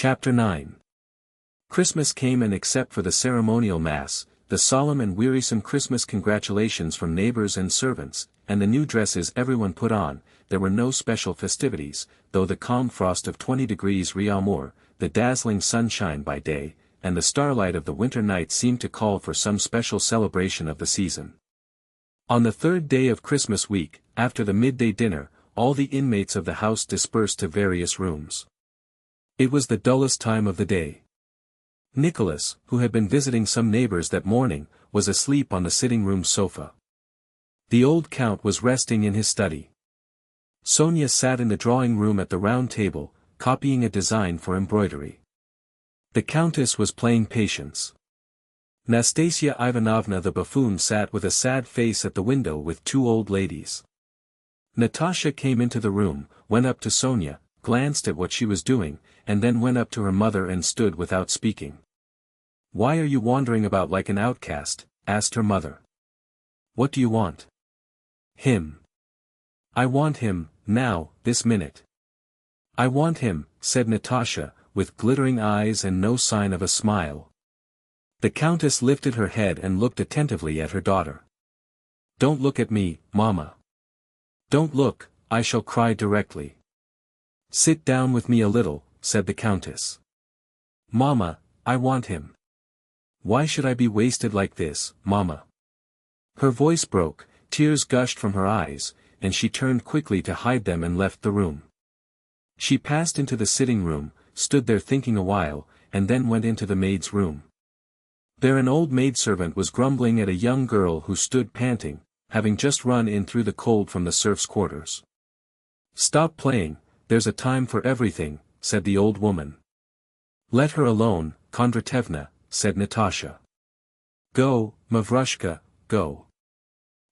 Chapter 9. Christmas came, and except for the ceremonial mass, the solemn and wearisome Christmas congratulations from neighbors and servants, and the new dresses everyone put on, there were no special festivities, though the calm frost of 20 degrees Réaumur, the dazzling sunshine by day, and the starlight of the winter night seemed to call for some special celebration of the season. On the third day of Christmas week, after the midday dinner, all the inmates of the house dispersed to various rooms. It was the dullest time of the day. Nicholas, who had been visiting some neighbors that morning, was asleep on the sitting-room sofa. The old count was resting in his study. Sonia sat in the drawing-room at the round table, copying a design for embroidery. The countess was playing patience. Nastasia Ivanovna the buffoon sat with a sad face at the window with two old ladies. Natasha came into the room, went up to Sonia, glanced at what she was doing, and then went up to her mother and stood without speaking. "Why are you wandering about like an outcast?" asked her mother. "What do you want?" "Him. I want him, now, this minute." "I want him," said Natasha, with glittering eyes and no sign of a smile. The countess lifted her head and looked attentively at her daughter. "Don't look at me, Mama. Don't look, I shall cry directly." "Sit down with me a little," said the countess. "Mama, I want him. Why should I be wasted like this, Mama?" Her voice broke, tears gushed from her eyes, and she turned quickly to hide them and left the room. She passed into the sitting room, stood there thinking a while, and then went into the maid's room. There an old maidservant was grumbling at a young girl who stood panting, having just run in through the cold from the serfs' quarters. "Stop playing, there's a time for everything," said the old woman. "Let her alone, Kondratevna," said Natasha. "Go, Mavrushka, go."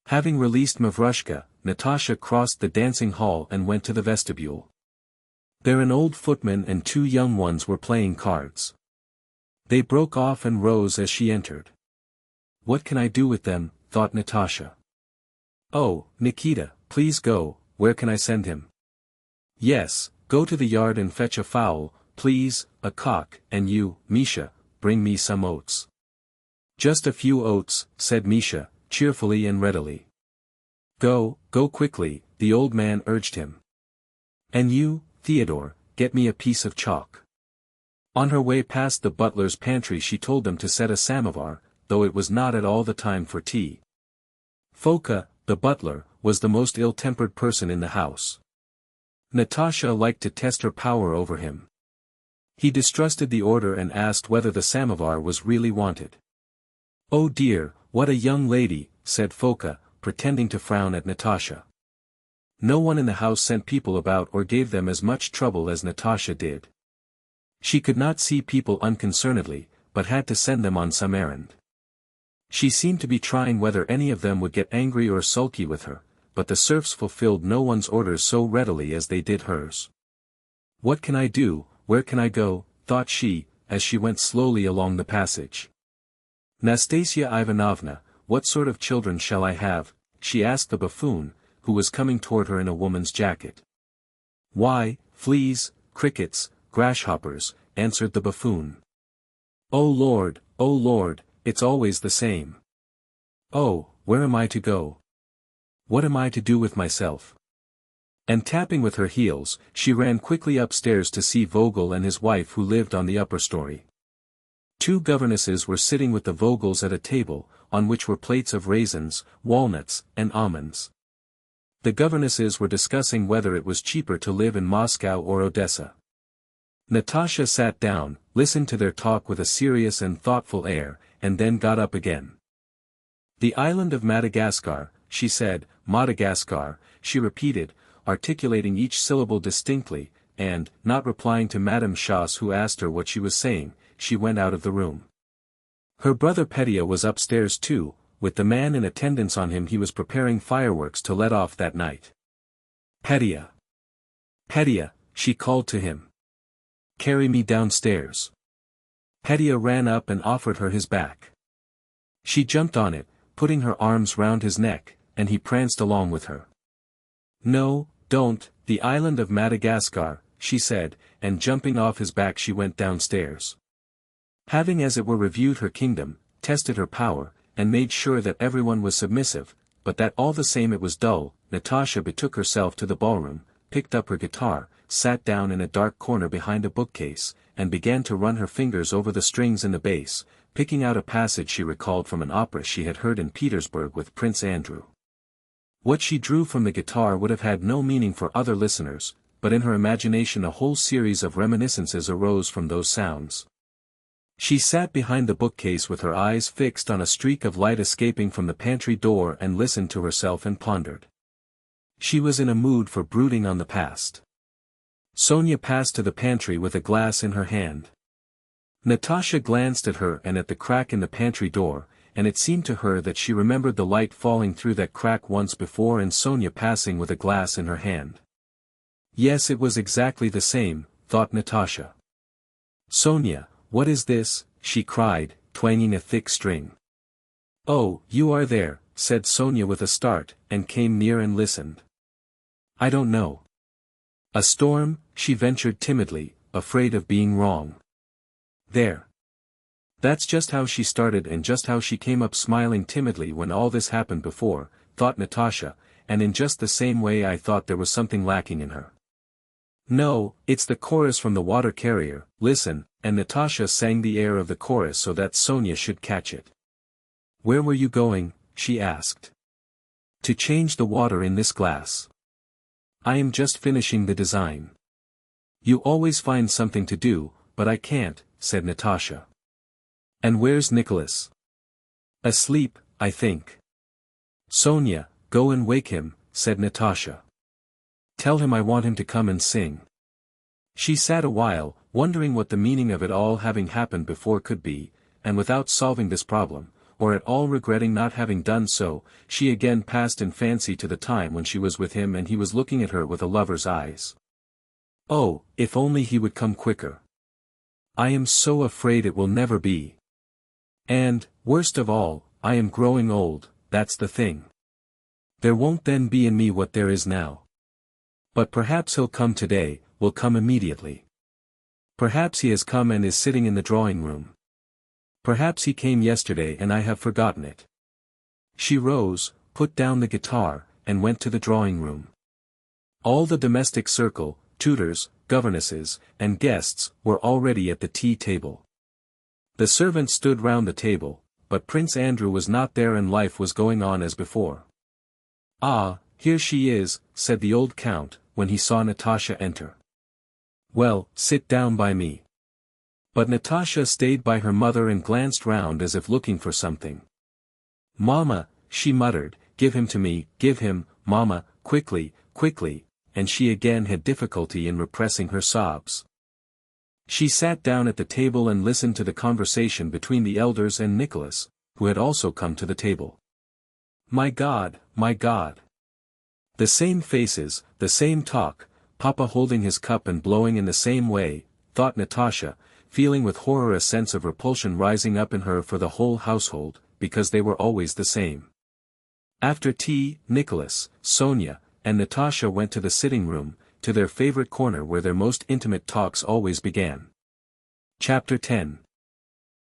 Having released Mavrushka, Natasha crossed the dancing hall and went to the vestibule. There an old footman and two young ones were playing cards. They broke off and rose as she entered. "What can I do with them?" thought Natasha. "Oh, Nikita, please go, where can I send him?" "Yes, go to the yard and fetch a fowl, please, a cock, and you, Misha, bring me some oats." "Just a few oats," said Misha, cheerfully and readily. Go quickly," the old man urged him. "And you, Theodore, get me a piece of chalk." On her way past the butler's pantry she told them to set a samovar, though it was not at all the time for tea. Foka, the butler, was the most ill-tempered person in the house. Natasha liked to test her power over him. He distrusted the order and asked whether the samovar was really wanted. "Oh dear, what a young lady," said Foka, pretending to frown at Natasha. No one in the house sent people about or gave them as much trouble as Natasha did. She could not see people unconcernedly, but had to send them on some errand. She seemed to be trying whether any of them would get angry or sulky with her, but the serfs fulfilled no one's orders so readily as they did hers. "What can I do, where can I go?" thought she, as she went slowly along the passage. "Nastasia Ivanovna, what sort of children shall I have?" she asked the buffoon, who was coming toward her in a woman's jacket. "Why, fleas, crickets, grasshoppers," answered the buffoon. Oh Lord, it's always the same. Oh, where am I to go? What am I to do with myself?" And tapping with her heels, she ran quickly upstairs to see Vogel and his wife who lived on the upper story. Two governesses were sitting with the Vogels at a table, on which were plates of raisins, walnuts, and almonds. The governesses were discussing whether it was cheaper to live in Moscow or Odessa. Natasha sat down, listened to their talk with a serious and thoughtful air, and then got up again. "The island of Madagascar," she said. "Madagascar," she repeated, articulating each syllable distinctly, and, not replying to Madame Schoss who asked her what she was saying, she went out of the room. Her brother Petya was upstairs too, with the man in attendance on him. He was preparing fireworks to let off that night. "Petya! Petya!" she called to him. "Carry me downstairs." Petya ran up and offered her his back. She jumped on it, putting her arms round his neck, and he pranced along with her. "No, don't, the island of Madagascar," she said, and jumping off his back she went downstairs. Having as it were reviewed her kingdom, tested her power, and made sure that everyone was submissive, but that all the same it was dull, Natasha betook herself to the ballroom, picked up her guitar, sat down in a dark corner behind a bookcase, and began to run her fingers over the strings in the bass, picking out a passage she recalled from an opera she had heard in Petersburg with Prince Andrew. What she drew from the guitar would have had no meaning for other listeners, but in her imagination a whole series of reminiscences arose from those sounds. She sat behind the bookcase with her eyes fixed on a streak of light escaping from the pantry door and listened to herself and pondered. She was in a mood for brooding on the past. Sonia passed to the pantry with a glass in her hand. Natasha glanced at her and at the crack in the pantry door, and it seemed to her that she remembered the light falling through that crack once before and Sonia passing with a glass in her hand. Yes, it was exactly the same, thought Natasha. Sonia, what is this? She cried, twanging a thick string. Oh, you are there, said Sonia with a start, and came near and listened. I don't know. A storm, she ventured timidly, afraid of being wrong. There. That's just how she started and just how she came up smiling timidly when all this happened before, thought Natasha, and in just the same way I thought there was something lacking in her. No, it's the chorus from the water carrier, listen, and Natasha sang the air of the chorus so that Sonia should catch it. Where were you going? She asked. To change the water in this glass. I am just finishing the design. You always find something to do, but I can't, said Natasha. And where's Nicholas? Asleep, I think. Sonia, go and wake him, said Natasha. Tell him I want him to come and sing. She sat a while, wondering what the meaning of it all having happened before could be, and without solving this problem, or at all regretting not having done so, she again passed in fancy to the time when she was with him and he was looking at her with a lover's eyes. Oh, if only he would come quicker. I am so afraid it will never be. And, worst of all, I am growing old, that's the thing. There won't then be in me what there is now. But perhaps he'll come today, will come immediately. Perhaps he has come and is sitting in the drawing room. Perhaps he came yesterday and I have forgotten it. She rose, put down the guitar, and went to the drawing room. All the domestic circle, tutors, governesses, and guests, were already at the tea table. The servants stood round the table, but Prince Andrew was not there and life was going on as before. Ah, here she is, said the old count, when he saw Natasha enter. Well, sit down by me. But Natasha stayed by her mother and glanced round as if looking for something. Mamma, she muttered, give him to me, give him, mamma, quickly, quickly, and she again had difficulty in repressing her sobs. She sat down at the table and listened to the conversation between the elders and Nicholas, who had also come to the table. My God, my God! The same faces, the same talk, Papa holding his cup and blowing in the same way, thought Natasha, feeling with horror a sense of repulsion rising up in her for the whole household, because they were always the same. After tea, Nicholas, Sonia, and Natasha went to the sitting room, to their favorite corner where their most intimate talks always began. Chapter 10.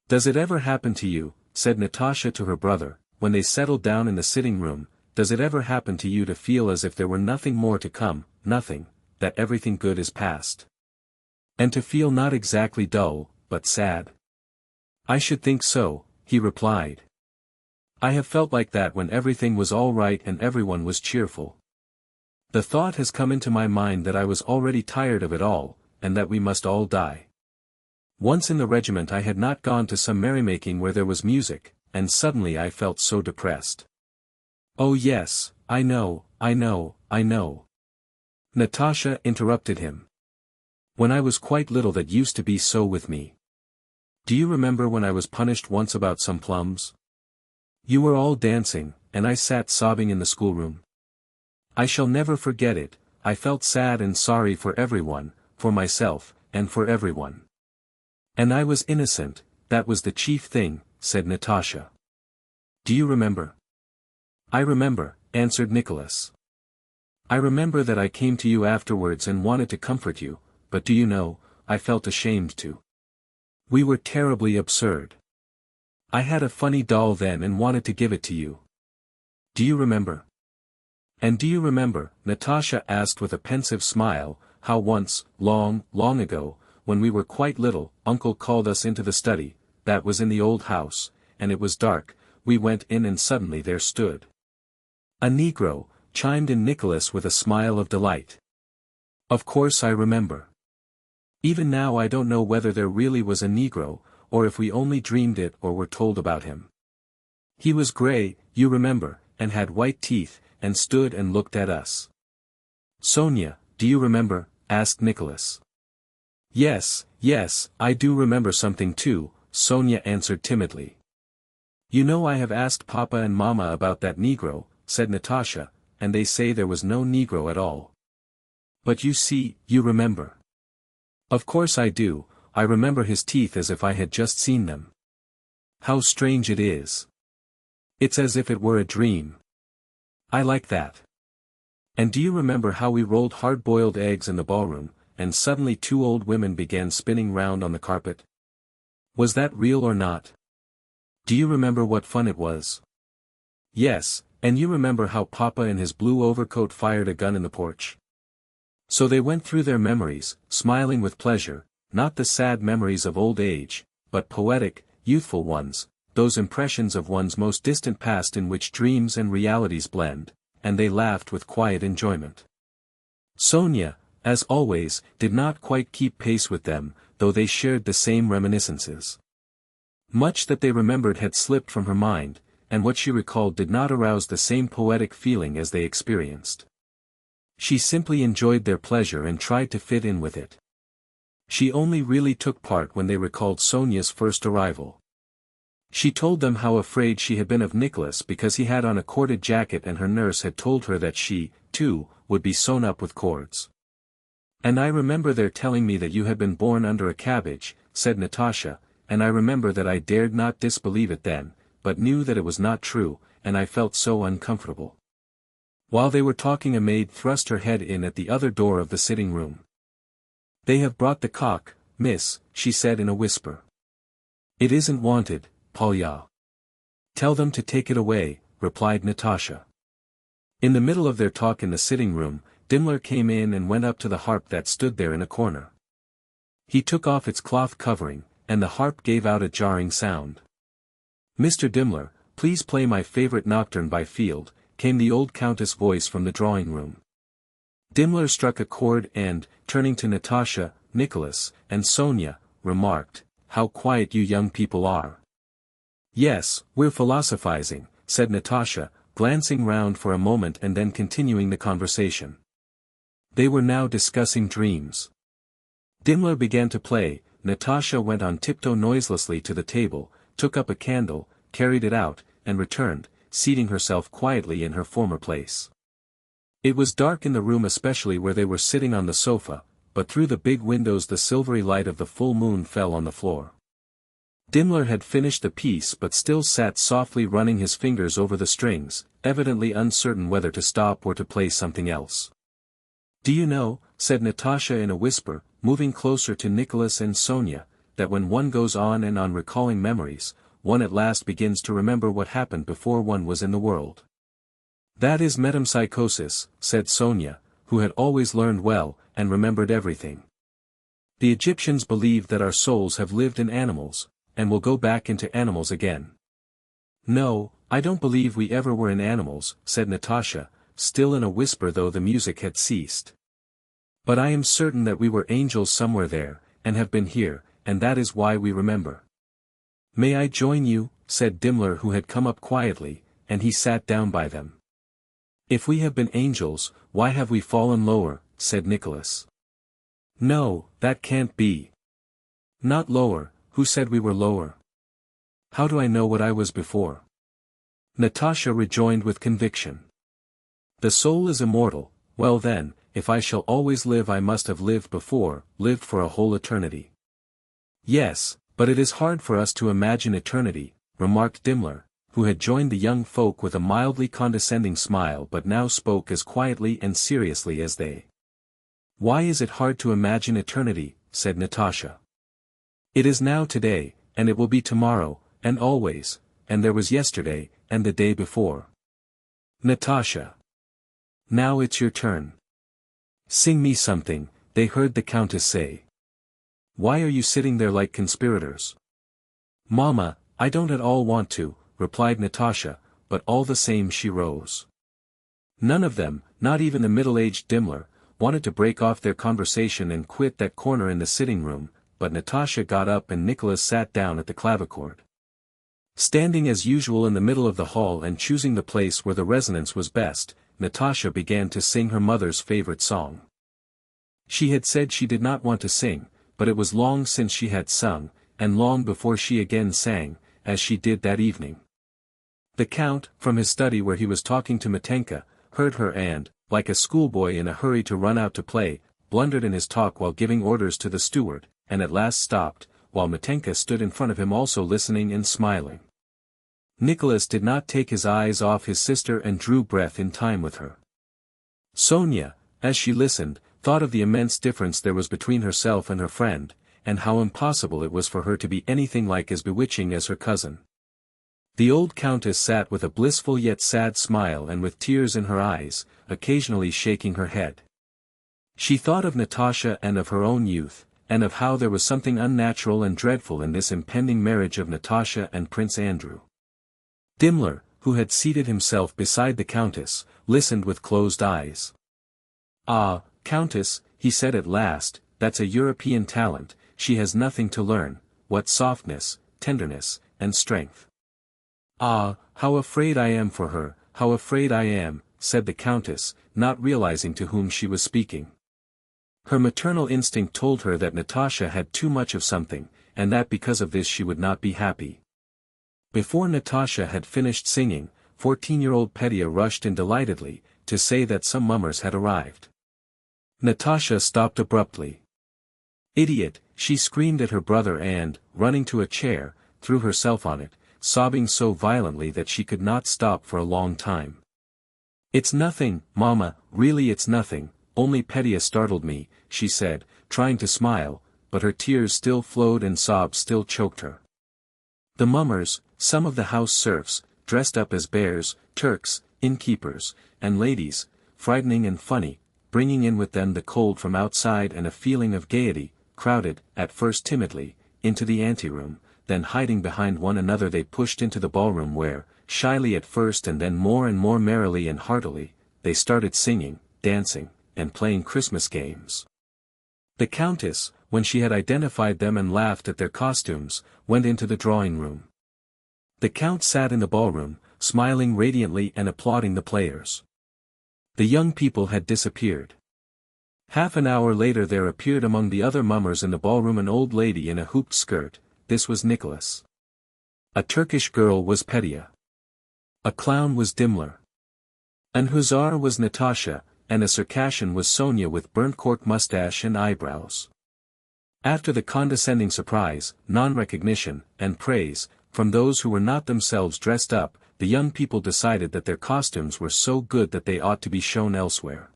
Does it ever happen to you, said Natasha to her brother, when they settled down in the sitting room, does it ever happen to you to feel as if there were nothing more to come, nothing, that everything good is past? And to feel not exactly dull, but sad? I should think so, he replied. I have felt like that when everything was all right and everyone was cheerful. The thought has come into my mind that I was already tired of it all, and that we must all die. Once in the regiment I had not gone to some merrymaking where there was music, and suddenly I felt so depressed. Oh yes, I know, I know, I know. Natasha interrupted him. When I was quite little that used to be so with me. Do you remember when I was punished once about some plums? You were all dancing, and I sat sobbing in the schoolroom. I shall never forget it, I felt sad and sorry for everyone, for myself, and for everyone. And I was innocent, that was the chief thing, said Natasha. Do you remember? I remember, answered Nicholas. I remember that I came to you afterwards and wanted to comfort you, but do you know, I felt ashamed to. We were terribly absurd. I had a funny doll then and wanted to give it to you. Do you remember? And do you remember, Natasha asked with a pensive smile, how once, long, long ago, when we were quite little, Uncle called us into the study, that was in the old house, and it was dark, we went in and suddenly there stood a Negro, chimed in Nicholas with a smile of delight. Of course I remember. Even now I don't know whether there really was a Negro, or if we only dreamed it or were told about him. He was gray, you remember, and had white teeth, and stood and looked at us. Sonia, do you remember? Asked Nicholas. Yes, I do remember something too, Sonia answered timidly. You know I have asked Papa and Mama about that Negro, said Natasha, and they say there was no Negro at all. But you see, you remember. Of course I do, I remember his teeth as if I had just seen them. How strange it is. It's as if it were a dream. I like that. And do you remember how we rolled hard-boiled eggs in the ballroom, and suddenly two old women began spinning round on the carpet? Was that real or not? Do you remember what fun it was? Yes, and you remember how Papa in his blue overcoat fired a gun in the porch? So they went through their memories, smiling with pleasure, not the sad memories of old age, but poetic, youthful ones, those impressions of one's most distant past in which dreams and realities blend, and they laughed with quiet enjoyment. Sonia, as always, did not quite keep pace with them, though they shared the same reminiscences. Much that they remembered had slipped from her mind, and what she recalled did not arouse the same poetic feeling as they experienced. She simply enjoyed their pleasure and tried to fit in with it. She only really took part when they recalled Sonia's first arrival. She told them how afraid she had been of Nicholas because he had on a corded jacket and her nurse had told her that she, too, would be sewn up with cords. And I remember their telling me that you had been born under a cabbage, said Natasha, and I remember that I dared not disbelieve it then, but knew that it was not true, and I felt so uncomfortable. While they were talking a maid thrust her head in at the other door of the sitting room. They have brought the cock, miss, she said in a whisper. It isn't wanted, Polya. Tell them to take it away, replied Natasha. In the middle of their talk in the sitting room, Dimmler came in and went up to the harp that stood there in a corner. He took off its cloth covering, and the harp gave out a jarring sound. Mr. Dimmler, please play my favorite nocturne by Field, came the old countess' voice from the drawing room. Dimmler struck a chord and, turning to Natasha, Nicholas, and Sonia, remarked, "How quiet you young people are." "Yes, we're philosophizing," said Natasha, glancing round for a moment and then continuing the conversation. They were now discussing dreams. Dimmler began to play, Natasha went on tiptoe noiselessly to the table, took up a candle, carried it out, and returned, seating herself quietly in her former place. It was dark in the room especially where they were sitting on the sofa, but through the big windows the silvery light of the full moon fell on the floor. Dimmler had finished the piece but still sat softly running his fingers over the strings, evidently uncertain whether to stop or to play something else. "Do you know," said Natasha in a whisper, moving closer to Nicholas and Sonia, "that when one goes on and on recalling memories, one at last begins to remember what happened before one was in the world." "That is metempsychosis," said Sonia, who had always learned well, and remembered everything. "The Egyptians believed that our souls have lived in animals, and will go back into animals again." "No, I don't believe we ever were in animals," said Natasha, still in a whisper though the music had ceased. "But I am certain that we were angels somewhere there, and have been here, and that is why we remember." "May I join you?" said Dimmler, who had come up quietly, and he sat down by them. "If we have been angels, why have we fallen lower?" said Nicholas. "No, that can't be." "Not lower, who said we were lower? How do I know what I was before?" Natasha rejoined with conviction. "The soul is immortal, well then, if I shall always live I must have lived before, lived for a whole eternity." "Yes, but it is hard for us to imagine eternity," remarked Dimmler, who had joined the young folk with a mildly condescending smile but now spoke as quietly and seriously as they. Why is it hard to imagine eternity, said Natasha. It is now today, and it will be tomorrow, and always, and there was yesterday, and the day before. Natasha. Now it's your turn. Sing me something, they heard the countess say. Why are you sitting there like conspirators? Mama, I don't at all want to, replied Natasha, but all the same she rose. None of them, not even the middle-aged Dimmler, wanted to break off their conversation and quit that corner in the sitting room, but Natasha got up and Nicholas sat down at the clavichord. Standing as usual in the middle of the hall and choosing the place where the resonance was best, Natasha began to sing her mother's favorite song. She had said she did not want to sing, but it was long since she had sung, and long before she again sang, as she did that evening. The Count, from his study where he was talking to Mitenka, heard her and, like a schoolboy in a hurry to run out to play, blundered in his talk while giving orders to the steward, and at last stopped, while Mitenka stood in front of him also listening and smiling. Nicholas did not take his eyes off his sister and drew breath in time with her. Sonia, as she listened, thought of the immense difference there was between herself and her friend, and how impossible it was for her to be anything like as bewitching as her cousin. The old countess sat with a blissful yet sad smile and with tears in her eyes, occasionally shaking her head. She thought of Natasha and of her own youth, and of how there was something unnatural and dreadful in this impending marriage of Natasha and Prince Andrew. Dimmler, who had seated himself beside the countess, listened with closed eyes. Ah, Countess, he said at last, that's a European talent, she has nothing to learn, what softness, tenderness, and strength. Ah, how afraid I am for her, how afraid I am, said the countess, not realizing to whom she was speaking. Her maternal instinct told her that Natasha had too much of something, and that because of this she would not be happy. Before Natasha had finished singing, 14-year-old Petya rushed in delightedly, to say that some mummers had arrived. Natasha stopped abruptly. Idiot, she screamed at her brother and, running to a chair, threw herself on it, sobbing so violently that she could not stop for a long time. It's nothing, Mama, really it's nothing, only Petya startled me, she said, trying to smile, but her tears still flowed and sobs still choked her. The mummers, some of the house serfs, dressed up as bears, Turks, innkeepers, and ladies, frightening and funny, bringing in with them the cold from outside and a feeling of gaiety, crowded, at first timidly, into the anteroom, then hiding behind one another they pushed into the ballroom where, shyly at first and then more and more merrily and heartily, they started singing, dancing, and playing Christmas games. The countess, when she had identified them and laughed at their costumes, went into the drawing-room. The count sat in the ballroom, smiling radiantly and applauding the players. The young people had disappeared. Half an hour later there appeared among the other mummers in the ballroom an old lady in a hooped skirt. This was Nicholas. A Turkish girl was Petya. A clown was Dimmler. An hussar was Natasha, and a Circassian was Sonia with burnt cork mustache and eyebrows. After the condescending surprise, non-recognition, and praise, from those who were not themselves dressed up, the young people decided that their costumes were so good that they ought to be shown elsewhere.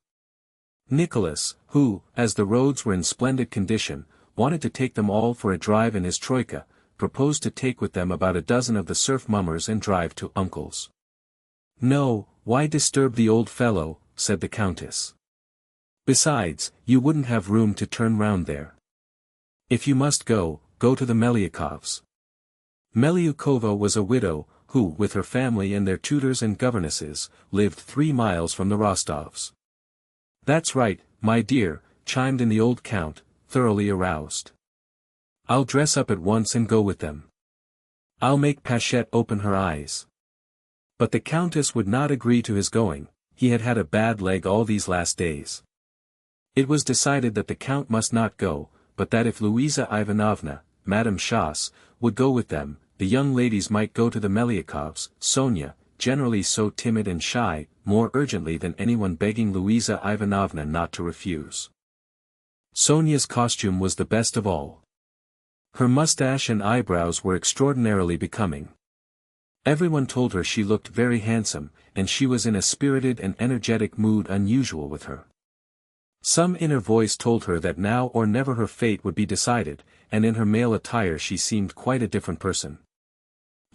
Nicholas, who, as the roads were in splendid condition, wanted to take them all for a drive in his troika, proposed to take with them about a dozen of the serf mummers and drive to Uncle's. No, why disturb the old fellow, said the countess. Besides, you wouldn't have room to turn round there. If you must go, go to the Melyakovs. Melyukova was a widow, who, with her family and their tutors and governesses, lived 3 miles from the Rostovs. That's right, my dear, chimed in the old count, thoroughly aroused. I'll dress up at once and go with them. I'll make Pashette open her eyes. But the countess would not agree to his going, he had had a bad leg all these last days. It was decided that the count must not go, but that if Louisa Ivanovna, Madame Schoss, would go with them, the young ladies might go to the Melyakovs. Sonia, generally so timid and shy, more urgently than anyone begging Louisa Ivanovna not to refuse. Sonia's costume was the best of all. Her mustache and eyebrows were extraordinarily becoming. Everyone told her she looked very handsome, and she was in a spirited and energetic mood unusual with her. Some inner voice told her that now or never her fate would be decided, and in her male attire she seemed quite a different person.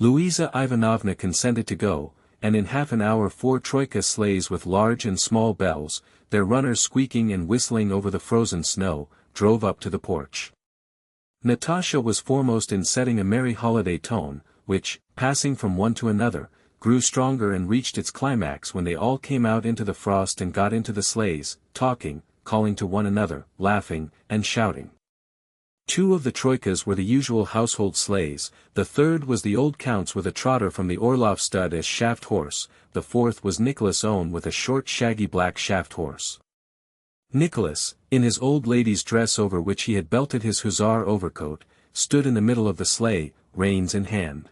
Louisa Ivanovna consented to go, and in half an hour 4 troika sleighs with large and small bells, their runners squeaking and whistling over the frozen snow, drove up to the porch. Natasha was foremost in setting a merry holiday tone, which, passing from one to another, grew stronger and reached its climax when they all came out into the frost and got into the sleighs, talking, calling to one another, laughing, and shouting. 2 of the troikas were the usual household sleighs, the 3rd was the old count's with a trotter from the Orlov stud as shaft horse, the 4th was Nicholas' own with a short shaggy black shaft horse. Nicholas, in his old lady's dress over which he had belted his hussar overcoat, stood in the middle of the sleigh, reins in hand.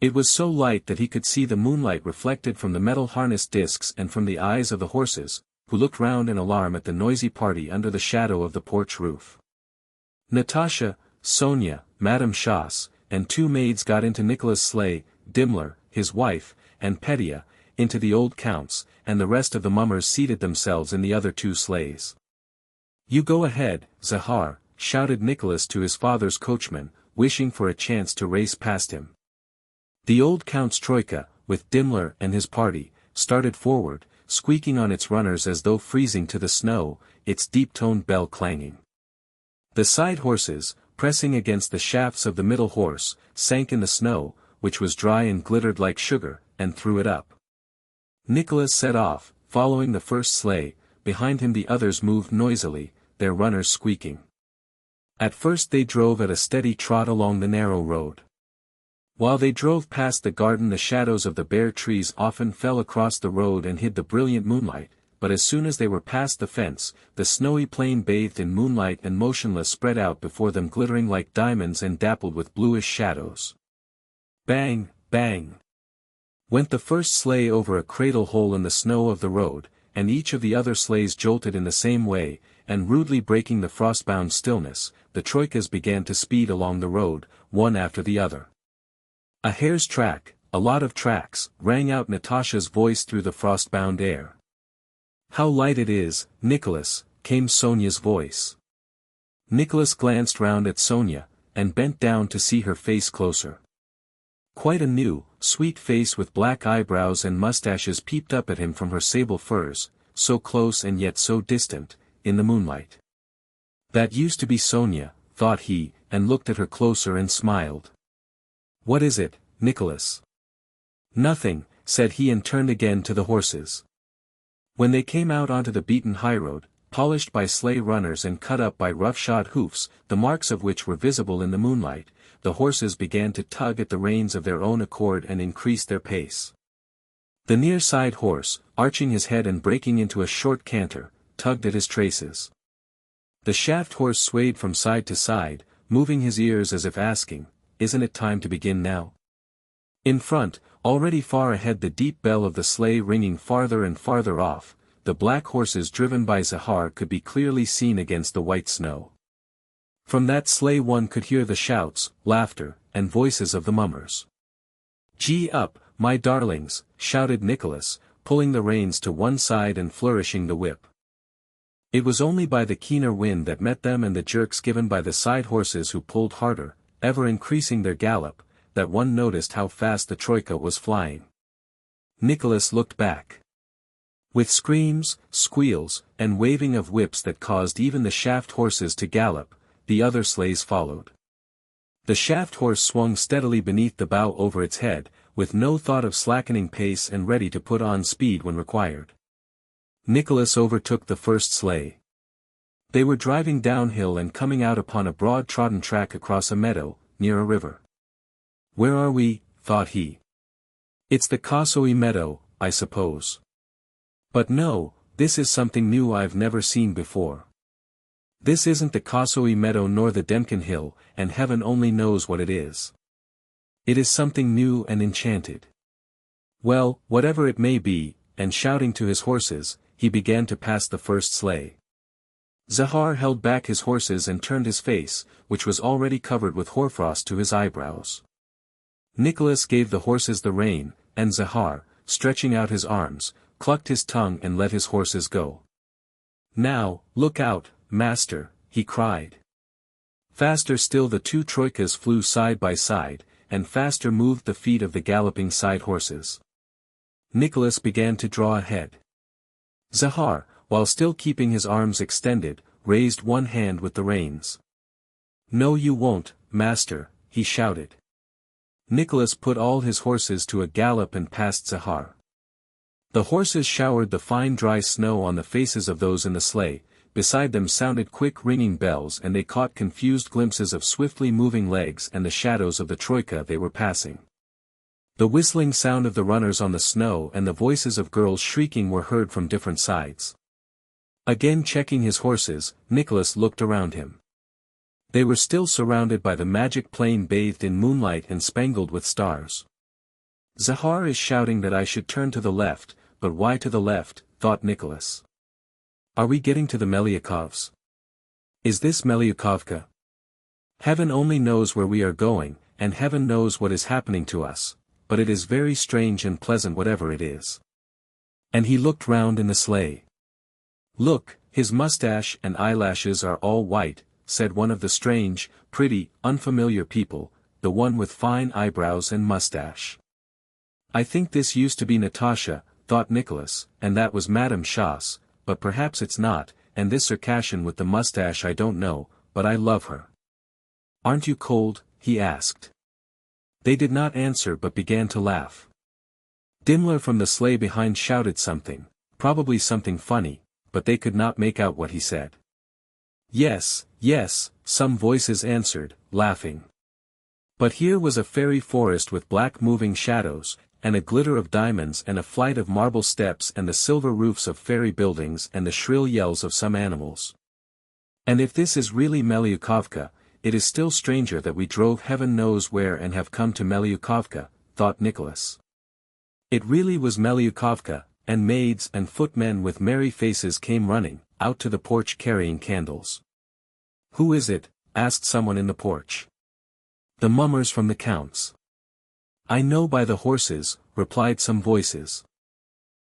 It was so light that he could see the moonlight reflected from the metal harness discs and from the eyes of the horses, who looked round in alarm at the noisy party under the shadow of the porch roof. Natasha, Sonia, Madame Schoss, and 2 maids got into Nicholas' sleigh, Dimmler, his wife, and Petya, into the old count's, and the rest of the mummers seated themselves in the other 2 sleighs. "You go ahead, Zahar," shouted Nicholas to his father's coachman, wishing for a chance to race past him. The old count's troika, with Dimmler and his party, started forward, squeaking on its runners as though freezing to the snow, its deep-toned bell clanging. The side horses, pressing against the shafts of the middle horse, sank in the snow, which was dry and glittered like sugar, and threw it up. Nicholas set off, following the first sleigh, behind him the others moved noisily, their runners squeaking. At first they drove at a steady trot along the narrow road. While they drove past the garden the shadows of the bare trees often fell across the road and hid the brilliant moonlight, but as soon as they were past the fence, the snowy plain bathed in moonlight and motionless spread out before them glittering like diamonds and dappled with bluish shadows. Bang, bang! Went the first sleigh over a cradle hole in the snow of the road, and each of the other sleighs jolted in the same way, and rudely breaking the frost-bound stillness, the troikas began to speed along the road, one after the other. "A hare's track, a lot of tracks," rang out Natasha's voice through the frost-bound air. "How light it is, Nicholas," came Sonia's voice. Nicholas glanced round at Sonia, and bent down to see her face closer. Quite a new, sweet face with black eyebrows and mustaches peeped up at him from her sable furs, so close and yet so distant, in the moonlight. That used to be Sonia, thought he, and looked at her closer and smiled. "What is it, Nicholas?" "Nothing," said he and turned again to the horses. When they came out onto the beaten highroad, polished by sleigh runners and cut up by rough-shod hoofs, the marks of which were visible in the moonlight, the horses began to tug at the reins of their own accord and increase their pace. The near side horse, arching his head and breaking into a short canter, tugged at his traces. The shaft horse swayed from side to side, moving his ears as if asking, "Isn't it time to begin now?" In front, already far ahead, the deep bell of the sleigh ringing farther and farther off, the black horses driven by Zahar could be clearly seen against the white snow. From that sleigh one could hear the shouts, laughter, and voices of the mummers. "Gee up, my darlings," shouted Nicholas, pulling the reins to one side and flourishing the whip. It was only by the keener wind that met them and the jerks given by the side horses who pulled harder, ever increasing their gallop, that one noticed how fast the troika was flying. Nicholas looked back. With screams, squeals, and waving of whips that caused even the shaft horses to gallop, the other sleighs followed. The shaft horse swung steadily beneath the bough over its head, with no thought of slackening pace and ready to put on speed when required. Nicholas overtook the first sleigh. They were driving downhill and coming out upon a broad trodden track across a meadow, near a river. "Where are we?" thought he. "It's the Kossoy meadow, I suppose. But no, this is something new I've never seen before. This isn't the Kossoy meadow nor the Demkin hill, and heaven only knows what it is. It is something new and enchanted. Well, whatever it may be," and shouting to his horses, he began to pass the first sleigh. Zahar held back his horses and turned his face, which was already covered with hoarfrost, to his eyebrows. Nicholas gave the horses the rein, and Zahar, stretching out his arms, clucked his tongue and let his horses go. Now, look out, master, he cried. Faster still the two troikas flew side by side, and faster moved the feet of the galloping side horses. Nicholas began to draw ahead. Zahar, while still keeping his arms extended, raised one hand with the reins. "No you won't, master," he shouted. Nicholas put all his horses to a gallop and passed Zahar. The horses showered the fine dry snow on the faces of those in the sleigh, beside them sounded quick ringing bells and they caught confused glimpses of swiftly moving legs and the shadows of the troika they were passing. The whistling sound of the runners on the snow and the voices of girls shrieking were heard from different sides. Again checking his horses, Nicholas looked around him. They were still surrounded by the magic plain bathed in moonlight and spangled with stars. Zahar is shouting that I should turn to the left, but why to the left, thought Nicholas. Are we getting to the Melyukovs? Is this Melyukovka? Heaven only knows where we are going, and heaven knows what is happening to us, but it is very strange and pleasant whatever it is. And he looked round in the sleigh. Look, his mustache and eyelashes are all white, said one of the strange, pretty, unfamiliar people, the one with fine eyebrows and mustache. I think this used to be Natasha, thought Nicholas, and that was Madame Schoss, but perhaps it's not, and this Circassian with the mustache I don't know, but I love her. Aren't you cold? He asked. They did not answer but began to laugh. Dimmler from the sleigh behind shouted something, probably something funny, but they could not make out what he said. Yes, yes, some voices answered, laughing. But here was a fairy forest with black moving shadows, and a glitter of diamonds and a flight of marble steps and the silver roofs of fairy buildings and the shrill yells of some animals. And if this is really Melyukovka, it is still stranger that we drove heaven knows where and have come to Melyukovka, thought Nicholas. It really was Melyukovka, and maids and footmen with merry faces came running out to the porch carrying candles. Who is it? Asked someone in the porch. The mummers from the count's. I know by the horses, replied some voices.